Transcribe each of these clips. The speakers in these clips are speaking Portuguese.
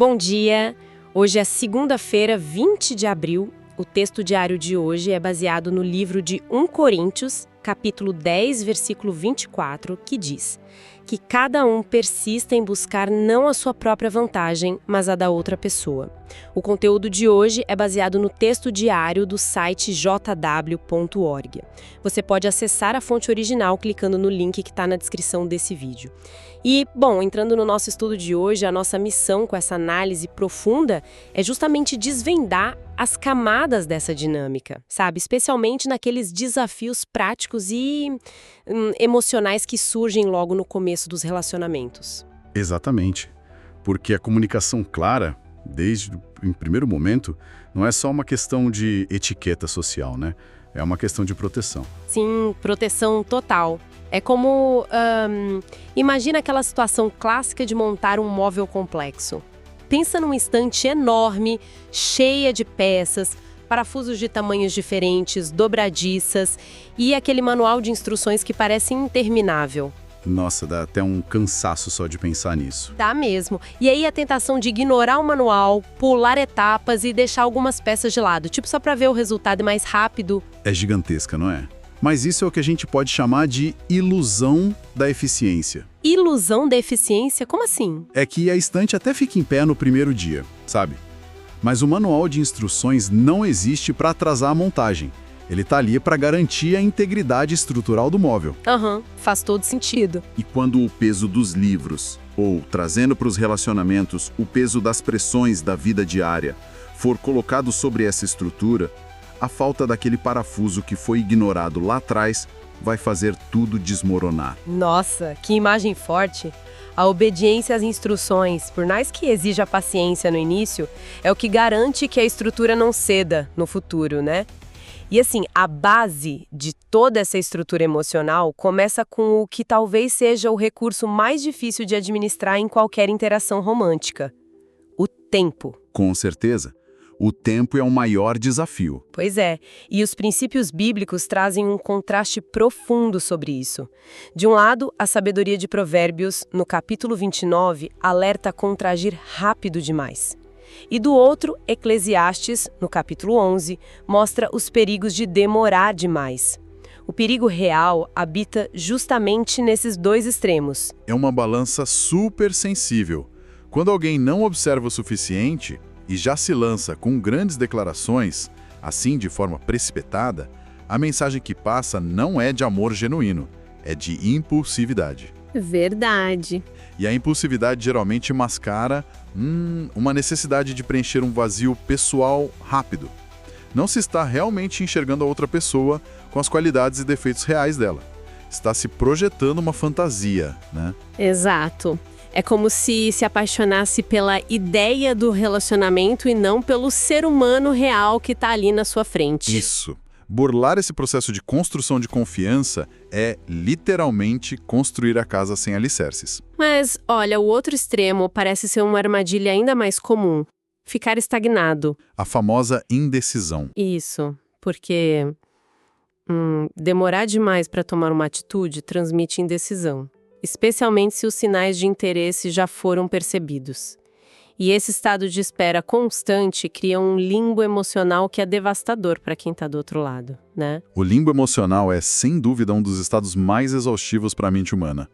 Bom dia! Hoje é segunda-feira, 20 de abril. O texto diário de hoje é baseado no livro de 1 Coríntios, capítulo 10, versículo 24, que diz que cada um persista em buscar não a sua própria vantagem, mas a da outra pessoa. O conteúdo de hoje é baseado no texto diário do site jw.org. Você pode acessar a fonte original clicando no link que está na descrição desse vídeo. E, bom, entrando no nosso estudo de hoje, a nossa missão com essa análise profunda é justamente desvendar as camadas dessa dinâmica, sabe? Especialmente naqueles desafios práticos e emocionais que surgem logo no começo dos relacionamentos. Exatamente. Porque a comunicação clara, desde o primeiro momento, não é só uma questão de etiqueta social, né? É uma questão de proteção. Sim, proteção total. É como, imagina aquela situação clássica de montar um móvel complexo. Pensa num estante enorme, cheia de peças, parafusos de tamanhos diferentes, dobradiças e aquele manual de instruções que parece interminável. Nossa, dá até um cansaço só de pensar nisso. Dá mesmo. E aí a tentação de ignorar o manual, pular etapas e deixar algumas peças de lado, tipo só para ver o resultado mais rápido. É gigantesca, não é? Mas isso é o que a gente pode chamar de ilusão da eficiência. Ilusão da eficiência? Como assim? É que a estante até fica em pé no primeiro dia, sabe? Mas o manual de instruções não existe para atrasar a montagem. Ele está ali para garantir a integridade estrutural do móvel. Faz todo sentido. E quando o peso dos livros, ou trazendo para os relacionamentos o peso das pressões da vida diária, for colocado sobre essa estrutura, a falta daquele parafuso que foi ignorado lá atrás vai fazer tudo desmoronar. Nossa, que imagem forte! A obediência às instruções, por mais que exija paciência no início, é o que garante que a estrutura não ceda no futuro, né? E assim, a base de toda essa estrutura emocional começa com o que talvez seja o recurso mais difícil de administrar em qualquer interação romântica: o tempo. Com certeza. O tempo é o maior desafio. Pois é, e os princípios bíblicos trazem um contraste profundo sobre isso. De um lado, a sabedoria de Provérbios, no capítulo 29, alerta contra agir rápido demais. E do outro, Eclesiastes, no capítulo 11, mostra os perigos de demorar demais. O perigo real habita justamente nesses dois extremos. É uma balança super sensível. Quando alguém não observa o suficiente e já se lança com grandes declarações, assim de forma precipitada, a mensagem que passa não é de amor genuíno, é de impulsividade. Verdade. E a impulsividade geralmente mascara uma necessidade de preencher um vazio pessoal rápido. Não se está realmente enxergando a outra pessoa com as qualidades e defeitos reais dela. Está se projetando uma fantasia, né? Exato. É como se apaixonasse pela ideia do relacionamento e não pelo ser humano real que está ali na sua frente. Isso. Burlar esse processo de construção de confiança é, literalmente, construir a casa sem alicerces. Mas, olha, o outro extremo parece ser uma armadilha ainda mais comum: ficar estagnado. A famosa indecisão. Isso, porque demorar demais para tomar uma atitude transmite indecisão, especialmente se os sinais de interesse já foram percebidos. E esse estado de espera constante cria um limbo emocional que é devastador para quem está do outro lado, né? O limbo emocional é, sem dúvida, um dos estados mais exaustivos para a mente humana.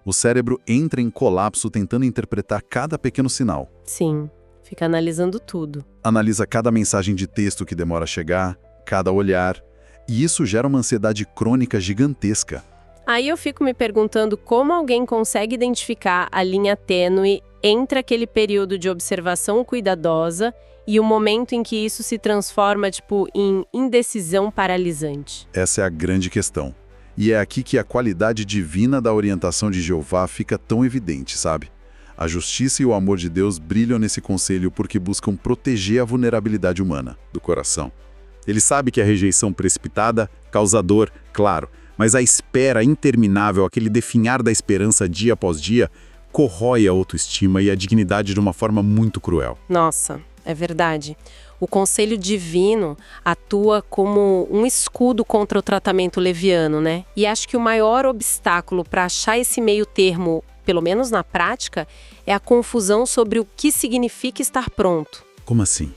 O cérebro entra em colapso tentando interpretar cada pequeno sinal. Sim, fica analisando tudo. Analisa cada mensagem de texto que demora a chegar, cada olhar, e isso gera uma ansiedade crônica gigantesca. Aí eu fico me perguntando como alguém consegue identificar a linha tênue entre aquele período de observação cuidadosa e o momento em que isso se transforma, em indecisão paralisante. Essa é a grande questão. E é aqui que a qualidade divina da orientação de Jeová fica tão evidente, sabe? A justiça e o amor de Deus brilham nesse conselho porque buscam proteger a vulnerabilidade humana, do coração. Ele sabe que a rejeição precipitada causa dor, claro, mas a espera interminável, aquele definhar da esperança dia após dia, corrói a autoestima e a dignidade de uma forma muito cruel. Nossa, é verdade. O conselho divino atua como um escudo contra o tratamento leviano, né? E acho que o maior obstáculo para achar esse meio termo pelo menos na prática, é a confusão sobre o que significa estar pronto. Como assim?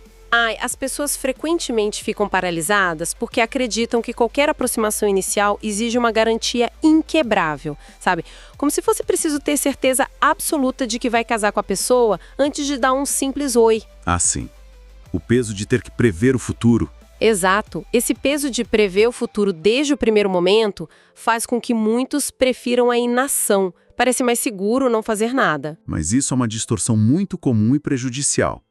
As pessoas frequentemente ficam paralisadas porque acreditam que qualquer aproximação inicial exige uma garantia inquebrável, sabe? Como se fosse preciso ter certeza absoluta de que vai casar com a pessoa antes de dar um simples oi. Ah, sim. O peso de ter que prever o futuro. Exato. Esse peso de prever o futuro desde o primeiro momento faz com que muitos prefiram a inação. Parece mais seguro não fazer nada. Mas isso é uma distorção muito comum e prejudicial.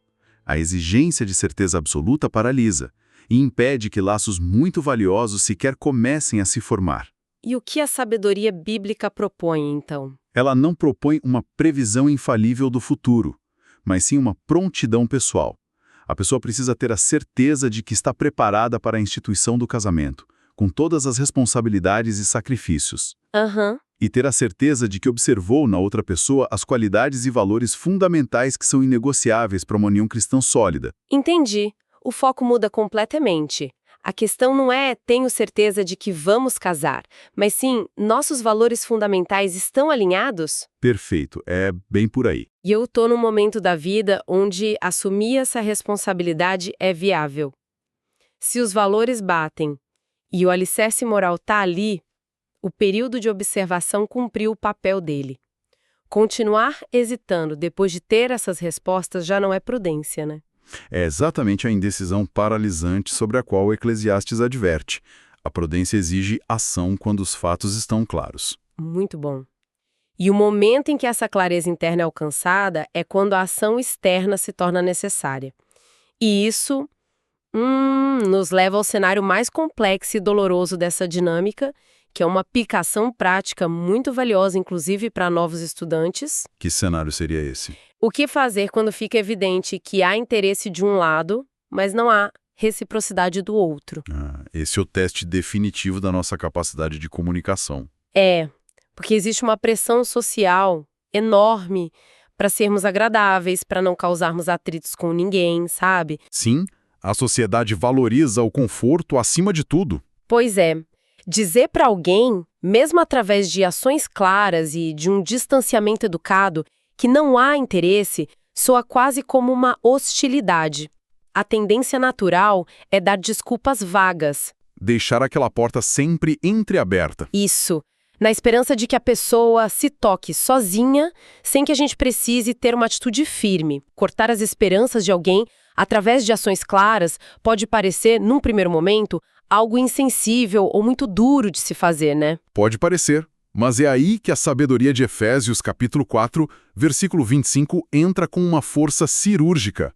A exigência de certeza absoluta paralisa e impede que laços muito valiosos sequer comecem a se formar. E o que a sabedoria bíblica propõe, então? Ela não propõe uma previsão infalível do futuro, mas sim uma prontidão pessoal. A pessoa precisa ter a certeza de que está preparada para a instituição do casamento, com todas as responsabilidades e sacrifícios. E ter a certeza de que observou na outra pessoa as qualidades e valores fundamentais que são inegociáveis para uma união cristã sólida. Entendi. O foco muda completamente. A questão não é tenho certeza de que vamos casar, mas sim, nossos valores fundamentais estão alinhados? Perfeito, é bem por aí. E eu tô num momento da vida onde assumir essa responsabilidade é viável. Se os valores batem e o alicerce moral tá ali, o período de observação cumpriu o papel dele. Continuar hesitando depois de ter essas respostas já não é prudência, né? É exatamente a indecisão paralisante sobre a qual o Eclesiastes adverte. A prudência exige ação quando os fatos estão claros. Muito bom. E o momento em que essa clareza interna é alcançada é quando a ação externa se torna necessária. E isso nos leva ao cenário mais complexo e doloroso dessa dinâmica, que é uma aplicação prática muito valiosa, inclusive para novos estudantes. Que cenário seria esse? O que fazer quando fica evidente que há interesse de um lado, mas não há reciprocidade do outro? Esse é o teste definitivo da nossa capacidade de comunicação. Porque existe uma pressão social enorme para sermos agradáveis, para não causarmos atritos com ninguém, sabe? Sim, a sociedade valoriza o conforto acima de tudo. Pois é. Dizer para alguém, mesmo através de ações claras e de um distanciamento educado, que não há interesse, soa quase como uma hostilidade. A tendência natural é dar desculpas vagas. Deixar aquela porta sempre entreaberta. Isso. Na esperança de que a pessoa se toque sozinha, sem que a gente precise ter uma atitude firme. Cortar as esperanças de alguém através de ações claras pode parecer, num primeiro momento, algo insensível ou muito duro de se fazer, né? Pode parecer, mas é aí que a sabedoria de Efésios, capítulo 4, versículo 25, entra com uma força cirúrgica.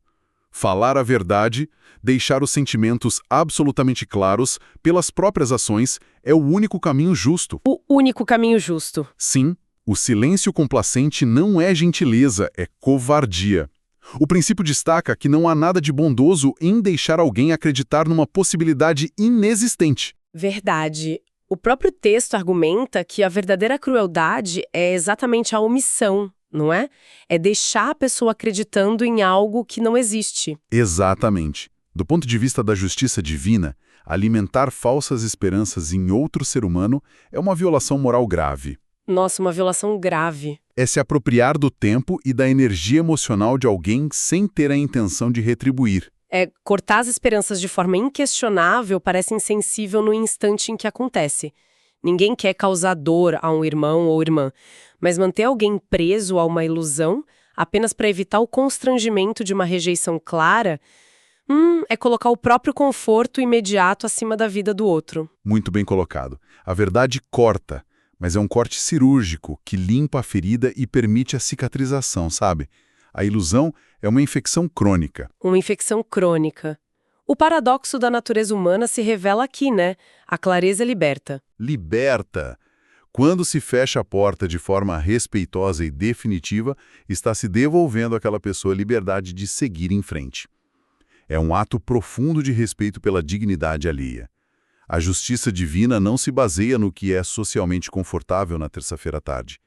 Falar a verdade, deixar os sentimentos absolutamente claros pelas próprias ações é o único caminho justo. O único caminho justo. Sim, o silêncio complacente não é gentileza, é covardia. O princípio destaca que não há nada de bondoso em deixar alguém acreditar numa possibilidade inexistente. Verdade. O próprio texto argumenta que a verdadeira crueldade é exatamente a omissão, não é? É deixar a pessoa acreditando em algo que não existe. Exatamente. Do ponto de vista da justiça divina, alimentar falsas esperanças em outro ser humano é uma violação moral grave. Nossa, uma violação grave. É se apropriar do tempo e da energia emocional de alguém sem ter a intenção de retribuir. Cortar as esperanças de forma inquestionável parece insensível no instante em que acontece. Ninguém quer causar dor a um irmão ou irmã, mas manter alguém preso a uma ilusão, apenas para evitar o constrangimento de uma rejeição clara, é colocar o próprio conforto imediato acima da vida do outro. Muito bem colocado. A verdade corta, mas é um corte cirúrgico que limpa a ferida e permite a cicatrização, sabe? A ilusão é uma infecção crônica. Uma infecção crônica. O paradoxo da natureza humana se revela aqui, né? A clareza liberta. Liberta! Quando se fecha a porta de forma respeitosa e definitiva, está se devolvendo àquela pessoa a liberdade de seguir em frente. É um ato profundo de respeito pela dignidade alheia. A justiça divina não se baseia no que é socialmente confortável na terça-feira à tarde,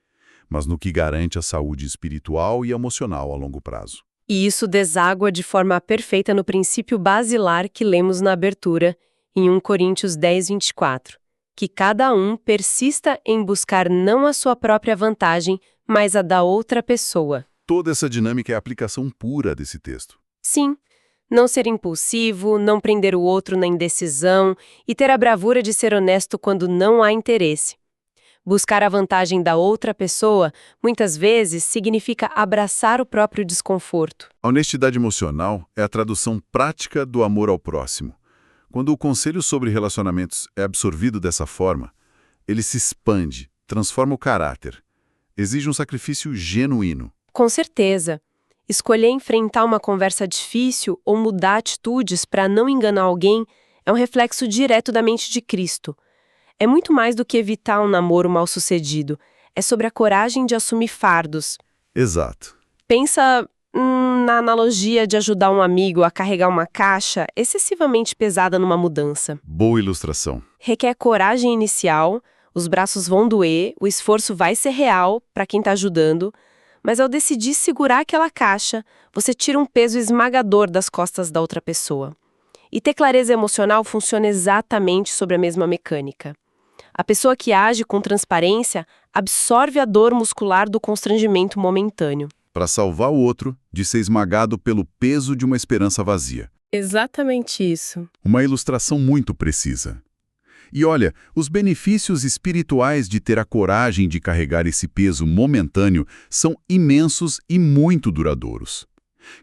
mas no que garante a saúde espiritual e emocional a longo prazo. E isso deságua de forma perfeita no princípio basilar que lemos na abertura, em 1 Coríntios 10, 24, Que cada um persista em buscar não a sua própria vantagem, mas a da outra pessoa. Toda essa dinâmica é a aplicação pura desse texto. Sim, não ser impulsivo, não prender o outro na indecisão e ter a bravura de ser honesto quando não há interesse. Buscar a vantagem da outra pessoa, muitas vezes, significa abraçar o próprio desconforto. A honestidade emocional é a tradução prática do amor ao próximo. Quando o conselho sobre relacionamentos é absorvido dessa forma, ele se expande, transforma o caráter. Exige um sacrifício genuíno. Com certeza. Escolher enfrentar uma conversa difícil ou mudar atitudes para não enganar alguém é um reflexo direto da mente de Cristo. É muito mais do que evitar um namoro mal-sucedido. É sobre a coragem de assumir fardos. Exato. Pensa na analogia de ajudar um amigo a carregar uma caixa excessivamente pesada numa mudança. Boa ilustração. Requer coragem inicial, os braços vão doer, o esforço vai ser real para quem está ajudando, mas ao decidir segurar aquela caixa, você tira um peso esmagador das costas da outra pessoa. E ter clareza emocional funciona exatamente sobre a mesma mecânica. A pessoa que age com transparência absorve a dor muscular do constrangimento momentâneo. Para salvar o outro de ser esmagado pelo peso de uma esperança vazia. Exatamente isso. Uma ilustração muito precisa. E olha, os benefícios espirituais de ter a coragem de carregar esse peso momentâneo são imensos e muito duradouros.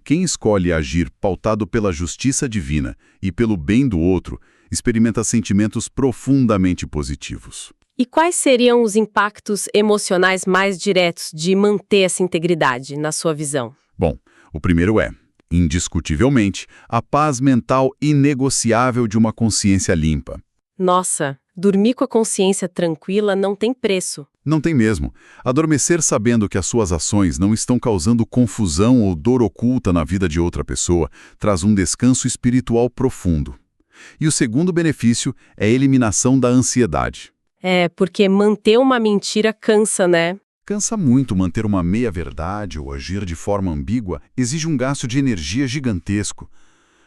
Quem escolhe agir pautado pela justiça divina e pelo bem do outro, experimenta sentimentos profundamente positivos. E quais seriam os impactos emocionais mais diretos de manter essa integridade, na sua visão? Bom, o primeiro é, indiscutivelmente, a paz mental inegociável de uma consciência limpa. Nossa, dormir com a consciência tranquila não tem preço. Não tem mesmo. Adormecer sabendo que as suas ações não estão causando confusão ou dor oculta na vida de outra pessoa traz um descanso espiritual profundo. E o segundo benefício é a eliminação da ansiedade. É, porque manter uma mentira cansa, né? Cansa muito manter uma meia-verdade ou agir de forma ambígua, exige um gasto de energia gigantesco.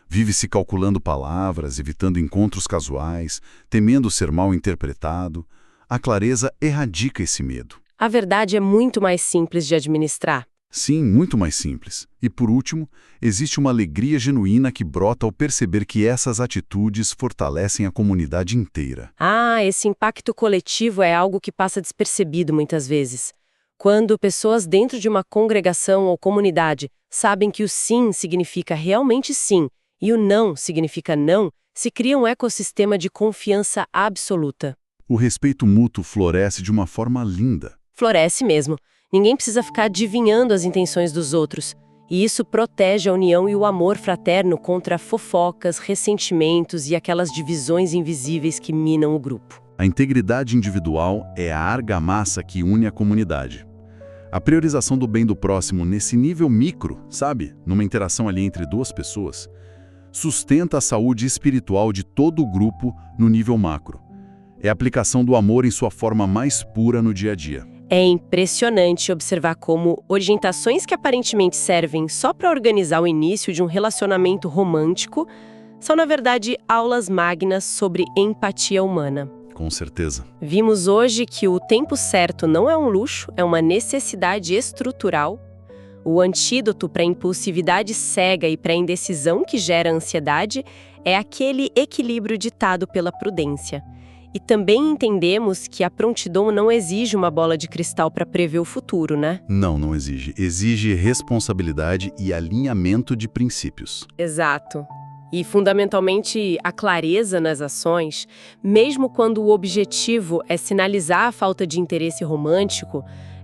Vive-se calculando palavras, evitando encontros casuais, temendo ser mal interpretado. A clareza erradica esse medo. A verdade é muito mais simples de administrar. Sim, muito mais simples. E por último, existe uma alegria genuína que brota ao perceber que essas atitudes fortalecem a comunidade inteira. Ah, esse impacto coletivo é algo que passa despercebido muitas vezes. Quando pessoas dentro de uma congregação ou comunidade sabem que o sim significa realmente sim e o não significa não, se cria um ecossistema de confiança absoluta. O respeito mútuo floresce de uma forma linda. Floresce mesmo. Ninguém precisa ficar adivinhando as intenções dos outros. E isso protege a união e o amor fraterno contra fofocas, ressentimentos e aquelas divisões invisíveis que minam o grupo. A integridade individual é a argamassa que une a comunidade. A priorização do bem do próximo nesse nível micro, sabe? Numa interação ali entre duas pessoas, sustenta a saúde espiritual de todo o grupo no nível macro. É a aplicação do amor em sua forma mais pura no dia a dia. É impressionante observar como orientações que aparentemente servem só para organizar o início de um relacionamento romântico são, na verdade, aulas magnas sobre empatia humana. Com certeza. Vimos hoje que o tempo certo não é um luxo, é uma necessidade estrutural. O antídoto para a impulsividade cega e para a indecisão que gera ansiedade é aquele equilíbrio ditado pela prudência. E também entendemos que a prontidão não exige uma bola de cristal para prever o futuro, né? Não exige. Exige responsabilidade e alinhamento de princípios. Exato. E, fundamentalmente, a clareza nas ações, mesmo quando o objetivo é sinalizar a falta de interesse romântico,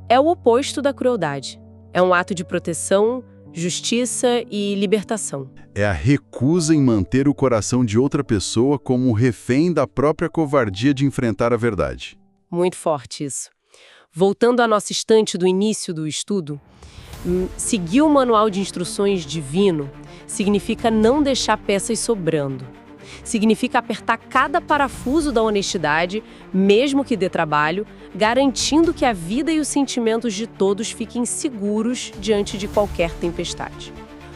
é o oposto da crueldade. É um ato de proteção, justiça e libertação. É a recusa em manter o coração de outra pessoa como refém da própria covardia de enfrentar a verdade. Muito forte isso. Voltando à nossa estante do início do estudo, seguir o manual de instruções divino significa não deixar peças sobrando. Significa apertar cada parafuso da honestidade, mesmo que dê trabalho, garantindo que a vida e os sentimentos de todos fiquem seguros diante de qualquer tempestade.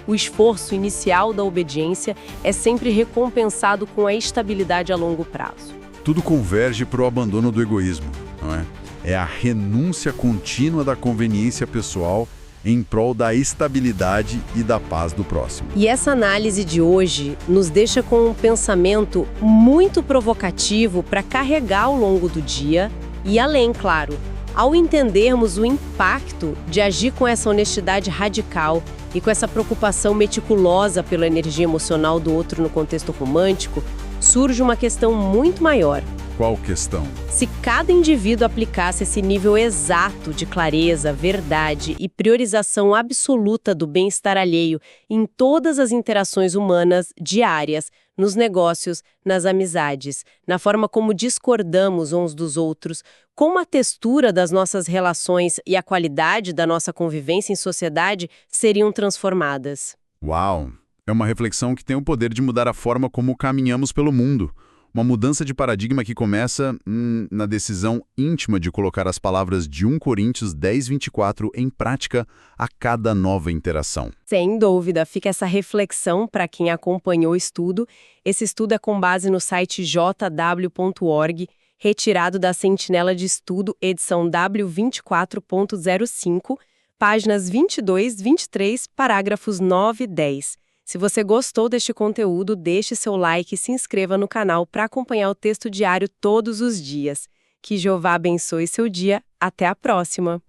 O esforço inicial da obediência é sempre recompensado com a estabilidade a longo prazo. Tudo converge para o abandono do egoísmo, não é? É a renúncia contínua da conveniência pessoal em prol da estabilidade e da paz do próximo. E essa análise de hoje nos deixa com um pensamento muito provocativo para carregar ao longo do dia e além, claro, ao entendermos o impacto de agir com essa honestidade radical e com essa preocupação meticulosa pela energia emocional do outro no contexto romântico, surge uma questão muito maior. Qual questão? Se cada indivíduo aplicasse esse nível exato de clareza, verdade e priorização absoluta do bem-estar alheio em todas as interações humanas diárias, nos negócios, nas amizades, na forma como discordamos uns dos outros, como a textura das nossas relações e a qualidade da nossa convivência em sociedade seriam transformadas. Uau! É uma reflexão que tem o poder de mudar a forma como caminhamos pelo mundo. Uma mudança de paradigma que começa na decisão íntima de colocar as palavras de 1 Coríntios 10:24 em prática a cada nova interação. Sem dúvida, fica essa reflexão para quem acompanhou o estudo. Esse estudo é com base no site jw.org, retirado da Sentinela de Estudo, edição W24.05, páginas 22, 23, parágrafos 9 e 10. Se você gostou deste conteúdo, deixe seu like e se inscreva no canal para acompanhar o texto diário todos os dias. Que Jeová abençoe seu dia. Até a próxima!